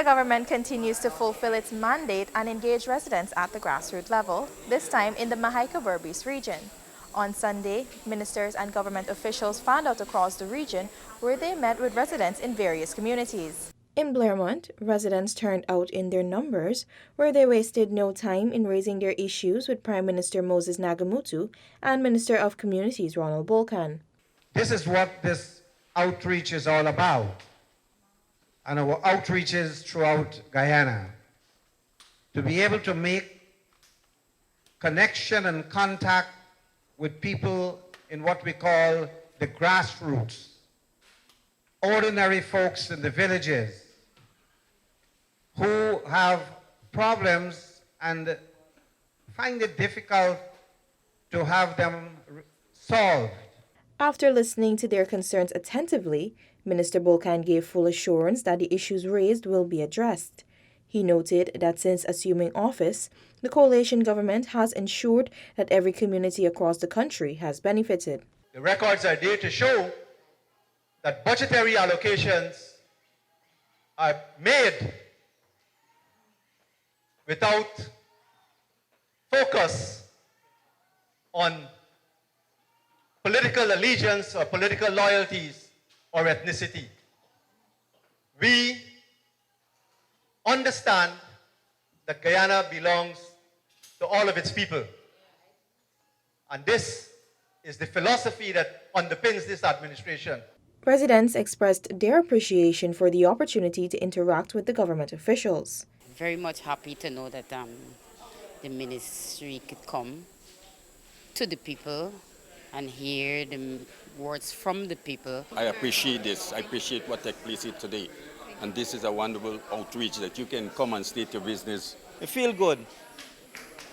government continues to fulfill its mandate and engage residents at the grassroots level, this time in the Mahaica-Berbice region. On Sunday, ministers and government officials fanned out across the region where they met with residents in various communities. In Blair Monde, residents turned out in their numbers, where they wasted no time in raising their issues with Prime Minister Moses Nagamutu and Minister of Communities Ronald Bolkan. This is what this outreach is all about, and our outreaches throughout Guyana, to be able to make connection and contact with people in what we call the grassroots, ordinary folks in the villages who have problems and find it difficult to have them solved. After listening to their concerns attentively, Minister Bolkan gave full assurance that the issues raised will be addressed. He noted that since assuming office, the coalition government has ensured that every community across the country has benefited. The records are there to show that budgetary allocations are made without focus on political allegiance or political loyalties or ethnicity. We understand that Guyana belongs to all of its people. And this is the philosophy that underpins this administration. Residents expressed their appreciation for the opportunity to interact with the government officials. Very much happy to know that the ministry could come to the people and hear the words from the people. I appreciate this. I appreciate what took place here today. And this is a wonderful outreach that you can come and state your business. I feel good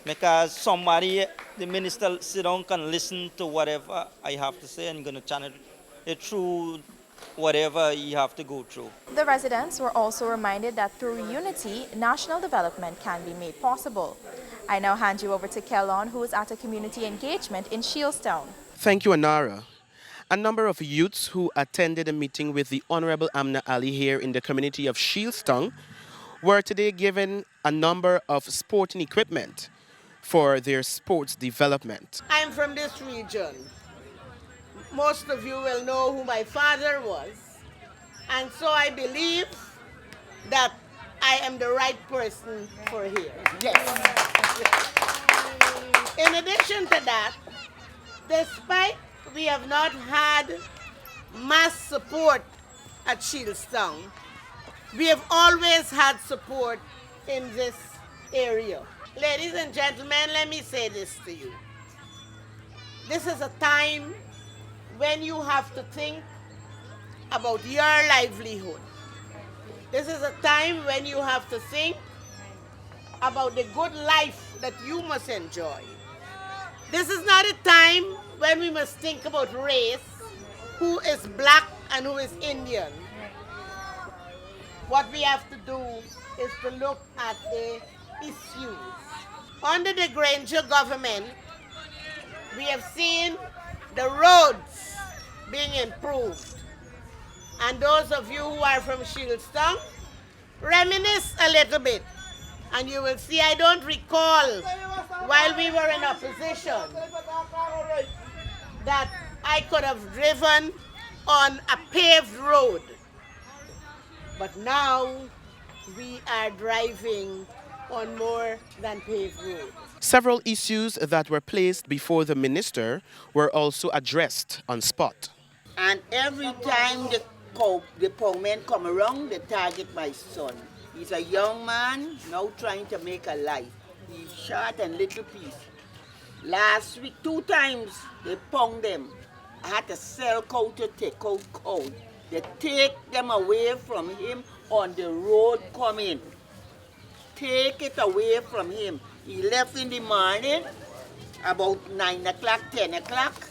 because somebody, the minister, sit down, can listen to whatever I have to say and going to channel it through whatever you have to go through. The residents were also reminded that through unity, national development can be made possible. I now hand you over to Kellon, who is at a community engagement in Shielstown. Thank you, Anara. A number of youths who attended a meeting with the Honorable Amna Ali here in the community of Shielstown were today given a number of sporting equipment for their sports development. I'm from this region. Most of you will know who my father was. And so I believe that I am the right person for here. Yes. In addition to that, despite we have not had mass support at Shielstown, we have always had support in this area. Ladies and gentlemen, let me say this to you. This is a time when you have to think about your livelihood. This is a time when you have to think about the good life that you must enjoy. This is not a time when we must think about race, who is black and who is Indian. What we have to do is to look at the issues. Under the Granger government, we have seen the roads being improved. And those of you who are from Shielstown, reminisce a little bit. And you will see, I don't recall, while we were in opposition, that I could have driven on a paved road. But now, we are driving on more than paved roads. Several issues that were placed before the minister were also addressed on spot. And every time the powmen come around, they target my son. He's a young man now trying to make a life. He's short and little piece. Last week, 2 times they pound them. I had to sell cow to take out cow. They take them away from him on the road coming. Take it away from him. He left in the morning, about 9 o'clock, 10 o'clock.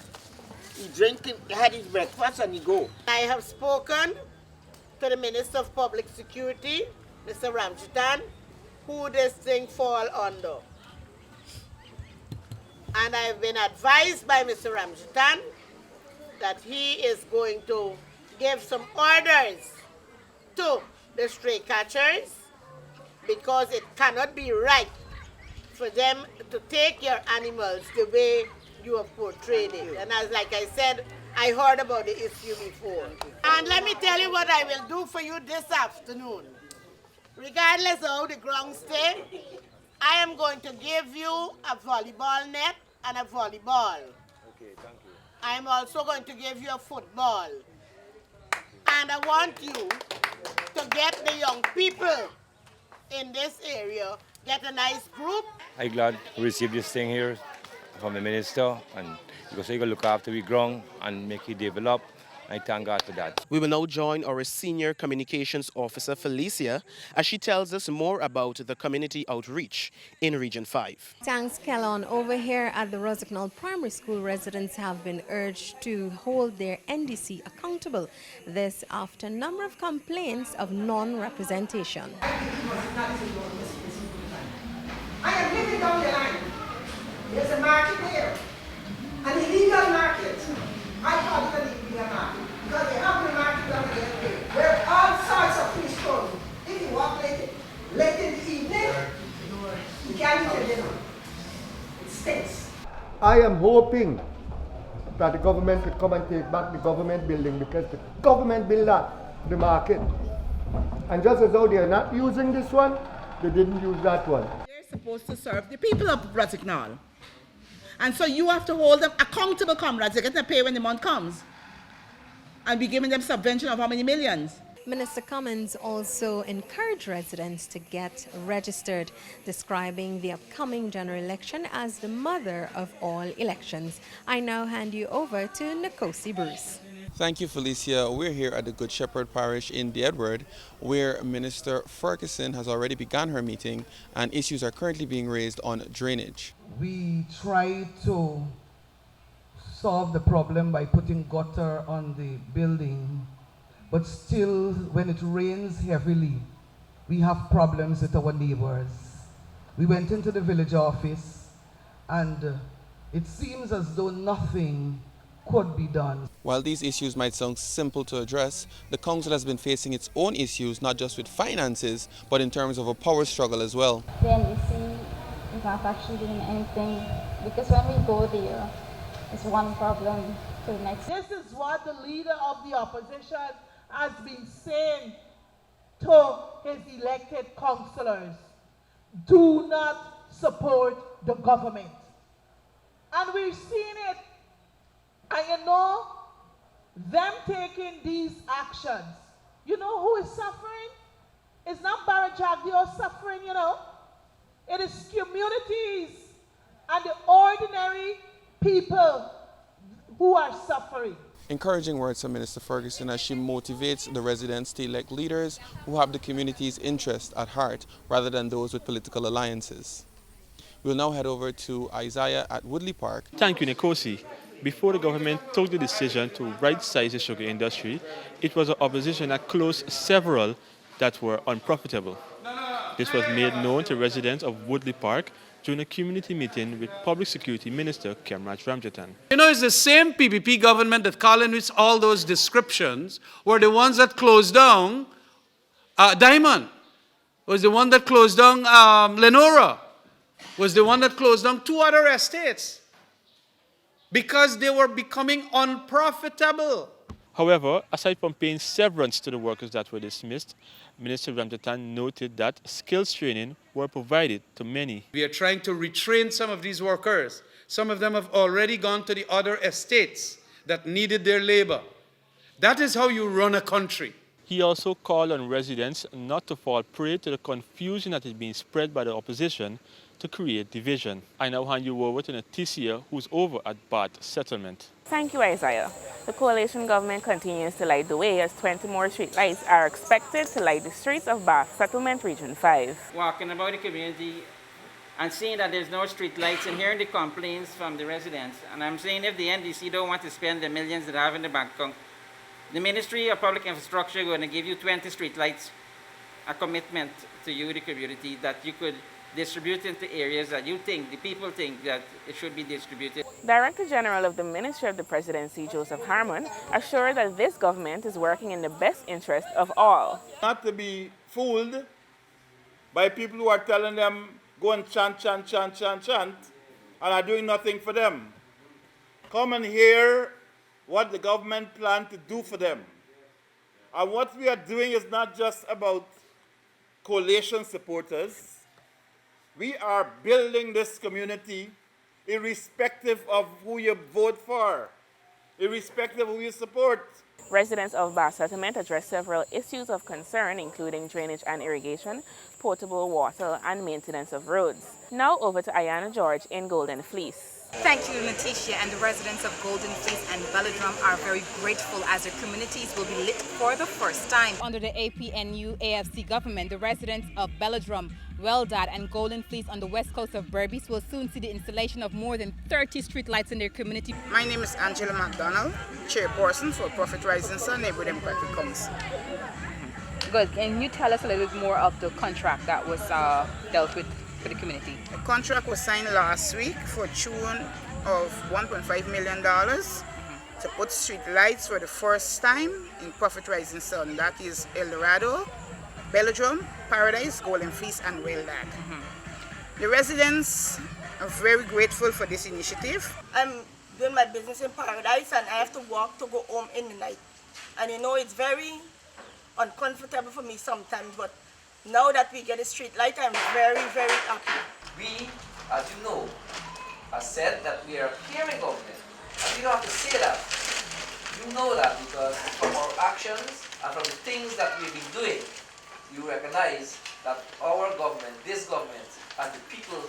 He had his breakfast and he go. I have spoken to the Minister of Public Security, Mr. Ramjitan, who this thing fall under. And I've been advised by Mr. Ramjitan that he is going to give some orders to the stray catchers because it cannot be right for them to take your animals the way you have portrayed it. And as like I said, I heard about the issue before. And let me tell you what I will do for you this afternoon. Regardless of how the ground stay, I am going to give you a volleyball net and a volleyball. Okay, thank you. I am also going to give you a football. And I want you to get the young people in this area, get a nice group. I'm glad to receive this thing here from the minister, and because he will look after the ground and make it develop. I thank God for that. We will now join our senior communications officer, Felicia, as she tells us more about the community outreach in Region 5. Thanks, Kellon. Over here at the Rosignol Primary School, residents have been urged to hold their NDC accountable. This after a number of complaints of non-representation. I am living down the line. There's a market there, an illegal market. I call it an illegal market because they have the market down there where all sorts of fish come. If you walk late in the evening, you can't eat your dinner. It stinks. I am hoping that the government could come and take back the government building, because the government built that, the market. And just as though they are not using this one, they didn't use that one. They're supposed to serve the people of Rosignol. And so you have to hold them accountable, comrades. They're getting paid when the month comes. And be giving them subvention of how many millions? Minister Cummins also encouraged residents to get registered, describing the upcoming general election as the mother of all elections. I now hand you over to Nicole Seabreeze. Thank you, Felicia. We're here at the Good Shepherd Parish in the Edward, where Minister Ferguson has already begun her meeting and issues are currently being raised on drainage. We try to solve the problem by putting gutter on the building, but still, when it rains heavily, we have problems with our neighbors. We went into the village office and it seems as though nothing could be done. While these issues might sound simple to address, the council has been facing its own issues, not just with finances, but in terms of a power struggle as well. The NDC is not actually doing anything, because when we go there, it's one problem to the next. This is what the leader of the opposition has been saying to his elected councillors. Do not support the government. And we've seen it. And you know, them taking these actions, you know who is suffering? It's not Barajagdio suffering, you know. It is communities and the ordinary people who are suffering. Encouraging words from Minister Ferguson as she motivates the residents to elect leaders who have the community's interest at heart rather than those with political alliances. We'll now head over to Isaiah at Woodley Park. Thank you, Nikosi. Before the government took the decision to right-size the sugar industry, it was the opposition that closed several that were unprofitable. This was made known to residents of Woodley Park during a community meeting with Public Security Minister Kemraj Ramjatan. You know, it's the same PPP government that Colin with all those descriptions were the ones that closed down Diamond, was the one that closed down Lenora, was the one that closed down two other estates, because they were becoming unprofitable. However, aside from paying severance to the workers that were dismissed, Minister Ramjatan noted that skills training were provided to many. We are trying to retrain some of these workers. Some of them have already gone to the other estates that needed their labor. That is how you run a country. He also called on residents not to fall prey to the confusion that is being spread by the opposition to create division. I now hand you over to Naticia, who's over at Bath Settlement. Thank you, Isaiah. The coalition government continues to light the way as 20 more street lights are expected to light the streets of Bath Settlement Region 5. Walking about the community and seeing that there's no street lights and hearing the complaints from the residents. And I'm saying if the NDC don't want to spend the millions that they have in the bank account, the Ministry of Public Infrastructure is going to give you 20 street lights, a commitment to you, the community, that you could distribute into areas that you think, the people think that it should be distributed. Director General of the Ministry of the Presidency, Joseph Harmon, assured that this government is working in the best interest of all. Not to be fooled by people who are telling them, go and chant, chant, chant, chant, chant, and are doing nothing for them. Come and hear what the government plan to do for them. And what we are doing is not just about coalition supporters. We are building this community irrespective of who you vote for, irrespective of who you support. Residents of Bass Settlement addressed several issues of concern, including drainage and irrigation, potable water, and maintenance of roads. Now over to Ayana George in Golden Fleece. Thank you, Letitia, and the residents of Golden Fleece and Belladrum are very grateful as their communities will be lit for the first time. Under the APNU AFC government, the residents of Belladrum, Weldad, and Golden Fleece on the west coast of Berbice will soon see the installation of more than 30 street lights in their community. My name is Angela McDonald, chairperson for Prophet Rising Sun Neighborhood Democratic Council. Good. Can you tell us a little bit more of the contract that was dealt with for the community? The contract was signed last week for a tune of $1.5 million to put street lights for the first time in Prophet Rising Sun. That is El Dorado, Belladrum, Paradise, Golden Fleece, and Weldad. The residents are very grateful for this initiative. I'm doing my business in Paradise and I have to walk to go home in the night. And you know, it's very uncomfortable for me sometimes, but now that we get a street light, I'm very, very happy. We, as you know, have said that we are a caring government. And you don't have to say that. You know that because from our actions and from the things that we've been doing, you recognize that our government, this government, and the people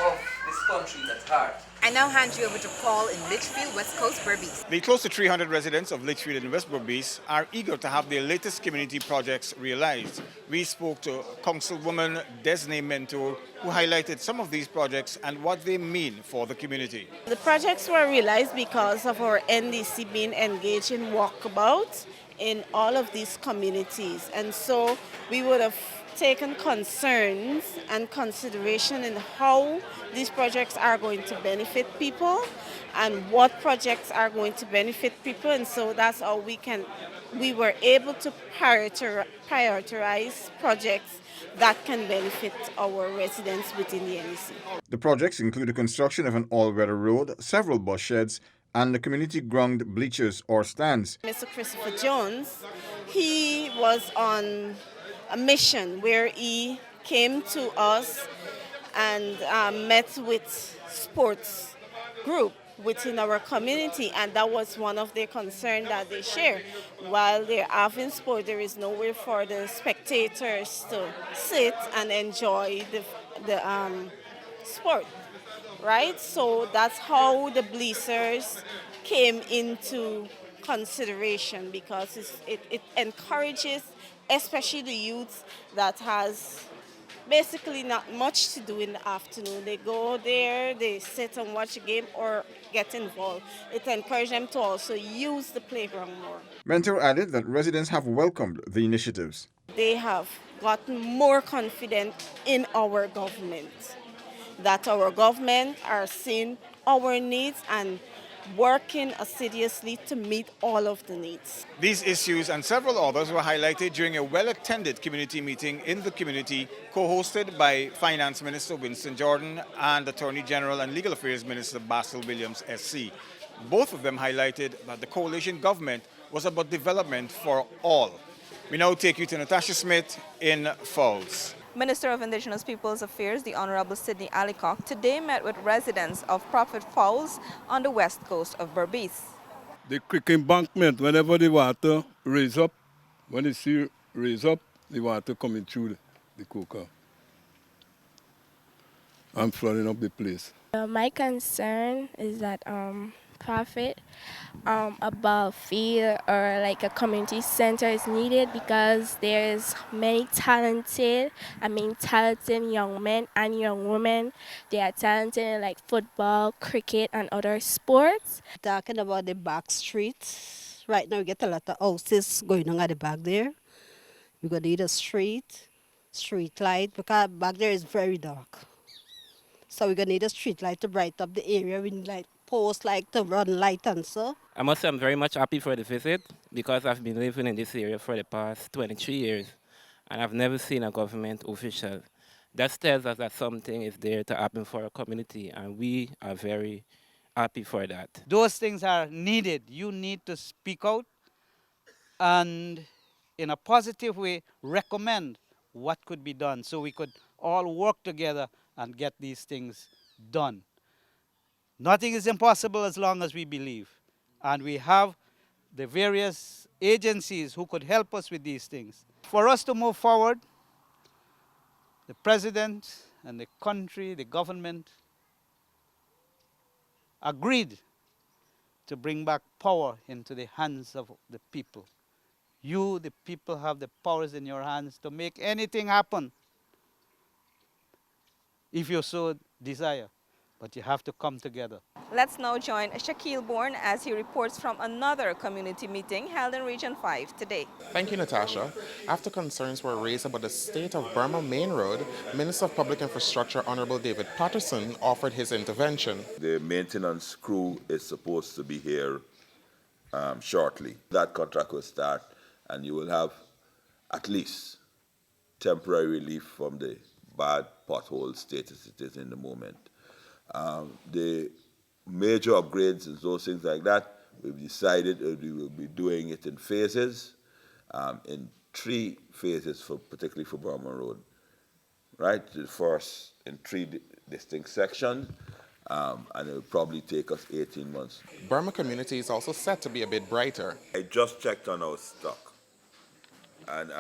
of this country at heart. I now hand you over to Paul in Litchfield, West Coast, Berbice. The close to 300 residents of Litchfield and West Berbice are eager to have their latest community projects realized. We spoke to Councilwoman Desney Mentor, who highlighted some of these projects and what they mean for the community. The projects were realized because of our NDC being engaged in walkabout in all of these communities. And so we would have taken concerns and consideration in how these projects are going to benefit people and what projects are going to benefit people, and so that's how we were able to prioritize projects that can benefit our residents within the NEC. The projects include the construction of an all-weather road, several bus sheds, and the community ground bleachers or stands. Mr. Christopher Jones, he was on a mission where he came to us and met with sports group within our community, and that was one of their concerns that they share. While they're having sport, there is nowhere for the spectators to sit and enjoy the sport, right? So that's how the bleachers came into consideration, because it encourages especially the youth that has basically not much to do in the afternoon. They go there, they sit and watch a game or get involved. It encourages them to also use the playground more. Mentor added that residents have welcomed the initiatives. They have gotten more confident in our government, that our government are seeing our needs and working assiduously to meet all of the needs. These issues and several others were highlighted during a well-attended community meeting in the community, co-hosted by Finance Minister Winston Jordan and Attorney General and Legal Affairs Minister Basil Williams, SC. Both of them highlighted that the coalition government was about development for all. We now take you to Natasha Smith in Falls. Minister of Indigenous Peoples Affairs, the Honorable Sidney Alicock, today met with residents of Prophet Falls on the west coast of Berbice. The creek embankment, whenever the water raise up, when the sea raise up, the water coming through the coca and flooding up the place. My concern is that Prophet above field or like a community center is needed, because there's many talented young men and young women. They are talented in like football, cricket, and other sports. Talking about the back streets, right now we get a lot of houses going on at the back there. We're gonna need a street light, because back there is very dark. So we're gonna need a street light to brighten up the area. We need like posts like to run light and so. I must say I'm very much happy for the visit, because I've been living in this area for the past 23 years. and I've never seen a government official. That tells us that something is there to happen for our community, and we are very happy for that. Those things are needed. You need to speak out and in a positive way recommend what could be done so we could all work together and get these things done. Nothing is impossible as long as we believe. And we have the various agencies who could help us with these things. For us to move forward, the president and the country, the government, agreed to bring back power into the hands of the people. You, the people, have the powers in your hands to make anything happen if you so desire. But you have to come together. Let's now join Shaquille Bourne as he reports from another community meeting held in Region 5 today. Thank you, Natasha. After concerns were raised about the state of Burma Main Road, Minister of Public Infrastructure Honorable David Patterson offered his intervention. The maintenance crew is supposed to be here shortly. That contract will start and you will have at least temporary relief from the bad pothole status it is in the moment. The major upgrades and those things like that, we've decided that we will be doing it in phases, in 3 phases, particularly for Burma Road. Right? The first in 3 distinct sections, and it will probably take us 18 months. Burma community is also set to be a bit brighter. I just checked on our stock, and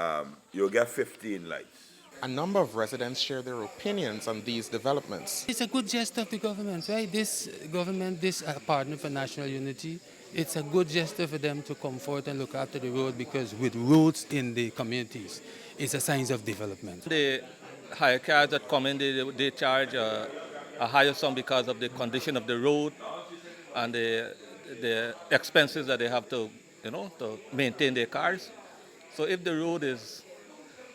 you'll get 15 lights. A number of residents share their opinions on these developments. It's a good gesture of the government, right? This government, this partner for national unity, it's a good gesture for them to come forth and look after the road, because with roads in the communities, it's a sign of development. The hire cars that come in, they charge a higher sum because of the condition of the road and the expenses that they have to, to maintain their cars. So if the road is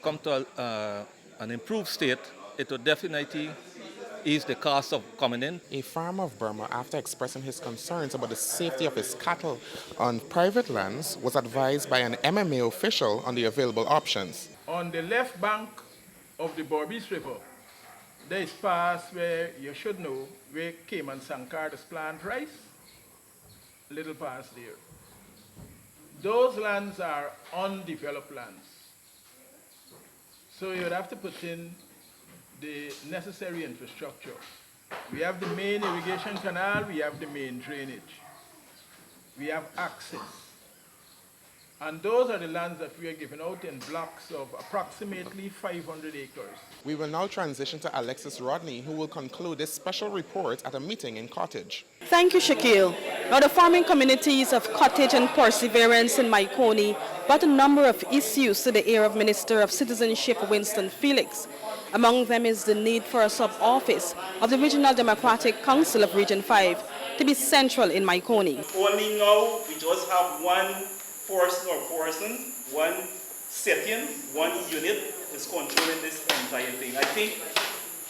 come to an improved state, it will definitely ease the cost of coming in. A farmer of Burma, after expressing his concerns about the safety of his cattle on private lands, was advised by an MMA official on the available options. On the left bank of the Borbis River, there is pass where you should know where Cayman Sankardas plant rice, little pass there. Those lands are undeveloped lands. So you would have to put in the necessary infrastructure. We have the main irrigation canal, we have the main drainage. We have access. And those are the lands that we are giving out in blocks of approximately 500 acres. We will now transition to Alexis Rodney, who will conclude this special report at a meeting in Cottage. Thank you, Shaquille. Now, the farming communities of Cottage and Perseverance in Maikoni brought a number of issues to the ear of Minister of Citizenship Winston Felix. Among them is the need for a sub-office of the Regional Democratic Council of Region 5 to be central in Maikoni. Only now we just have one person, one setting, one unit is controlling this entire thing. I think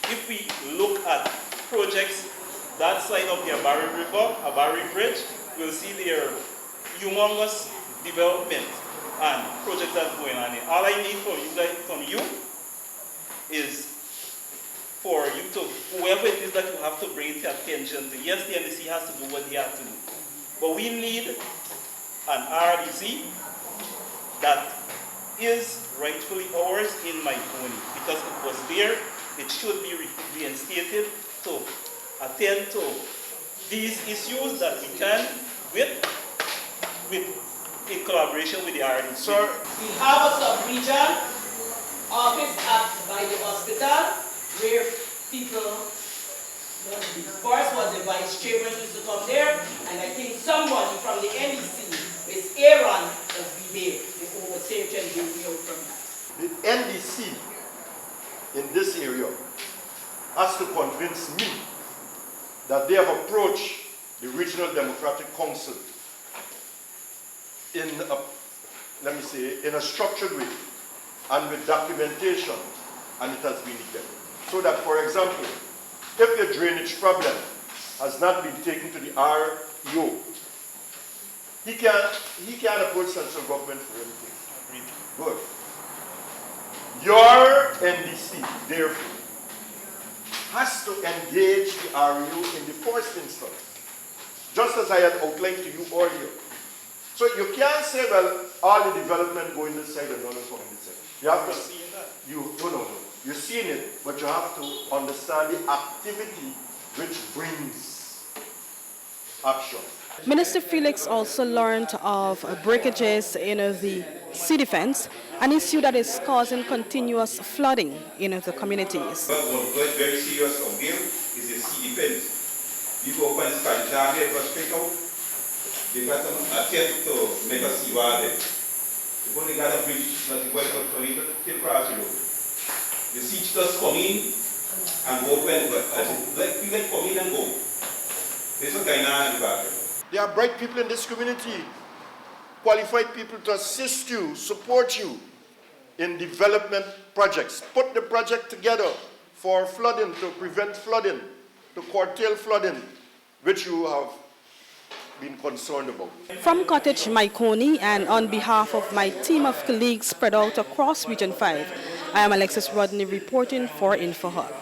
if we look at projects that side of the Abari River, Abari Bridge, we'll see there humongous development and projects that's going on here. All I need from you is for you to, whoever it is that you have to bring it to attention to. Yes, the NDC has to do what they have to do, but we need an RDC that is rightfully ours in Maikoni, because it was there, it should be reinstated to attend to these issues that we can in collaboration with the RDC. Sir, we have a sub-region office by the hospital where people, first was the vice chairman used to come there, and I think somebody from the NDC, Ms. Aaron, must be there. The overseer can do me out from that. The NDC in this area has to convince me that they have approached the Regional Democratic Council in a, let me say, in a structured way and with documentation, and it has been neglected. So that, for example, if your drainage problem has not been taken to the REO, he can't approach central government for anything. Good. Your NDC, therefore, has to engage the RU in the first instance, just as I had outlined to you earlier. So you can't say, well, all the development go in this side and none come in this side. You have to see that. No. You're seeing it, but you have to understand the activity which brings action. Minister Felix also learned of breakages in the sea defense, an issue that is causing continuous flooding in the communities. One very serious ordeal is the sea defense. You go open Skyjar here, but straight out, they got some attempt to make a seawall there. They only got a bridge, nothing but for it to cross the road. The siege just come in and go when, like people come in and go. There's a Guyana in the back. There are bright people in this community, qualified people to assist you, support you in development projects. Put the project together for flooding, to prevent flooding, to curtail flooding, which you have been concerned about. From Cottage, Maikoni, and on behalf of my team of colleagues spread out across Region 5, I am Alexis Rodney reporting for InfoHub.